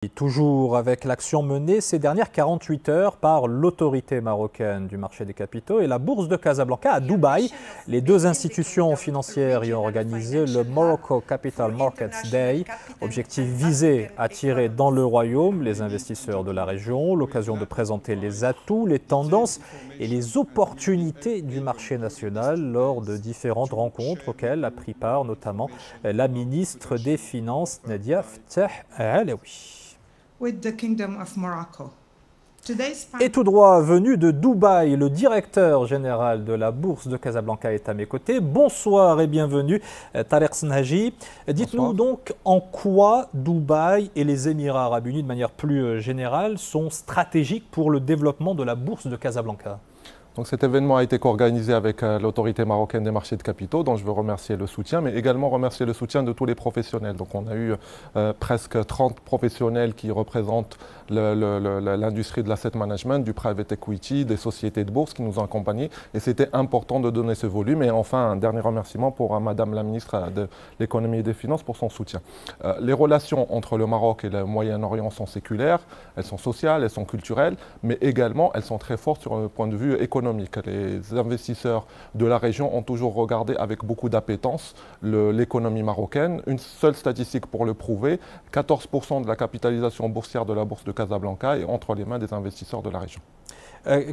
Et toujours avec l'action menée ces dernières 48 heures par l'autorité marocaine du marché des capitaux et la bourse de Casablanca à Dubaï. Les deux institutions financières y ont organisé le Morocco Capital Markets Day. Objectif visé, attirer dans le royaume les investisseurs de la région, l'occasion de présenter les atouts, les tendances et les opportunités du marché national lors de différentes rencontres auxquelles a pris part notamment la ministre des Finances Nadia Ftah Alaoui. Et tout droit venu de Dubaï, le directeur général de la bourse de Casablanca est à mes côtés. Bonsoir et bienvenue Tariq Senhaji. Dites-nous donc en quoi Dubaï et les Émirats arabes unis de manière plus générale sont stratégiques pour le développement de la bourse de Casablanca. Donc cet événement a été co-organisé avec l'autorité marocaine des marchés de capitaux, dont je veux remercier le soutien, mais également remercier le soutien de tous les professionnels. Donc on a eu presque 30 professionnels qui représentent l'industrie de l'asset management, du private equity, des sociétés de bourse qui nous ont accompagnés. Et c'était important de donner ce volume. Et enfin, un dernier remerciement pour Madame la ministre de l'économie et des finances pour son soutien. Les relations entre le Maroc et le Moyen-Orient sont séculaires, elles sont sociales, elles sont culturelles, mais également elles sont très fortes sur le point de vue économique. Les investisseurs de la région ont toujours regardé avec beaucoup d'appétence l'économie marocaine. Une seule statistique pour le prouver, 14% de la capitalisation boursière de la bourse de Casablanca est entre les mains des investisseurs de la région.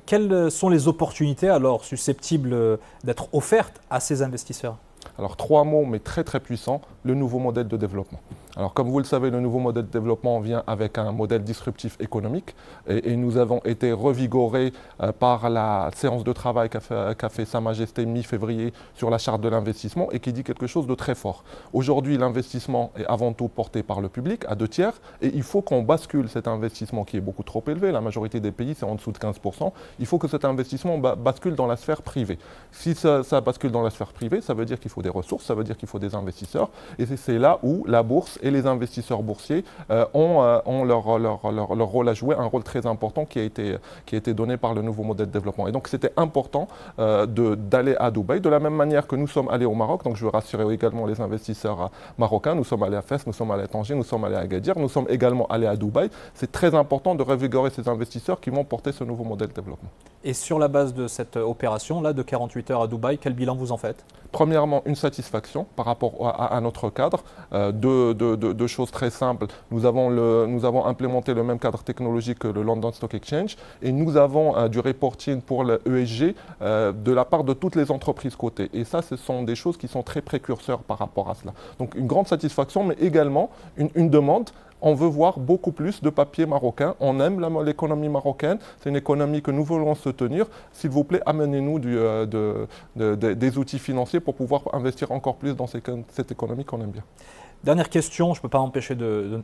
Quelles sont les opportunités alors susceptibles d'être offertes à ces investisseurs ? Alors 3 mots mais très puissants, le nouveau modèle de développement. Alors comme vous le savez, le nouveau modèle de développement vient avec un modèle disruptif économique et nous avons été revigorés par la séance de travail qu'a fait Sa Majesté mi-février sur la charte de l'investissement et qui dit quelque chose de très fort. Aujourd'hui, l'investissement est avant tout porté par le public à 2 tiers et il faut qu'on bascule cet investissement qui est beaucoup trop élevé, la majorité des pays c'est en dessous de 15%, il faut que cet investissement bascule dans la sphère privée. Si ça bascule dans la sphère privée, ça veut dire qu'il faut des ressources, ça veut dire qu'il faut des investisseurs et c'est là où la bourse et les investisseurs boursiers ont leur rôle à jouer, un rôle très important qui a été donné par le nouveau modèle de développement. Et donc c'était important d'aller à Dubaï, de la même manière que nous sommes allés au Maroc, donc je veux rassurer également les investisseurs marocains, nous sommes allés à Fès, nous sommes allés à Tanger, nous sommes allés à Agadir, nous sommes également allés à Dubaï. C'est très important de revigorer ces investisseurs qui vont porter ce nouveau modèle de développement. Et sur la base de cette opération-là de 48 heures à Dubaï, quel bilan vous en faites ? Premièrement, une satisfaction par rapport à notre cadre. Deux choses très simples. Nous avons implémenté le même cadre technologique que le London Stock Exchange et nous avons du reporting pour le ESG de la part de toutes les entreprises cotées. Et ça, ce sont des choses qui sont très précurseurs par rapport à cela. Donc une grande satisfaction, mais également une demande. On veut voir beaucoup plus de papier marocain. On aime l'économie marocaine. C'est une économie que nous voulons soutenir. S'il vous plaît, amenez-nous des outils financiers pour pouvoir investir encore plus dans cette économie qu'on aime bien. Dernière question, je ne peux pas m'empêcher de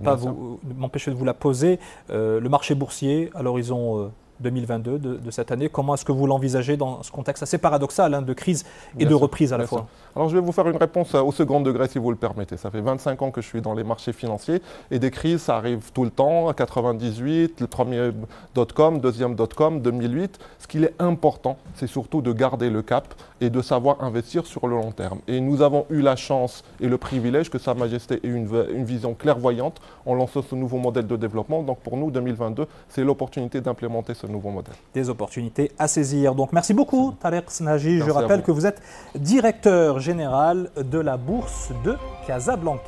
vous la poser. Le marché boursier à l'horizon 2022 de cette année, comment est-ce que vous l'envisagez dans ce contexte assez paradoxal de crise et de reprise à la fois ? Alors je vais vous faire une réponse au second degré si vous le permettez. Ça fait 25 ans que je suis dans les marchés financiers et des crises, ça arrive tout le temps. 98, le premier dot-com, deuxième dot-com, 2008. Ce qu'il est important, c'est surtout de garder le cap et de savoir investir sur le long terme. Et nous avons eu la chance et le privilège que Sa Majesté ait une vision clairvoyante en lançant ce nouveau modèle de développement. Donc pour nous, 2022, c'est l'opportunité d'implémenter ce nouveau modèle. Des opportunités à saisir. Donc merci beaucoup Tariq Senhaji. Je rappelle que vous êtes directeur général de la bourse de Casablanca.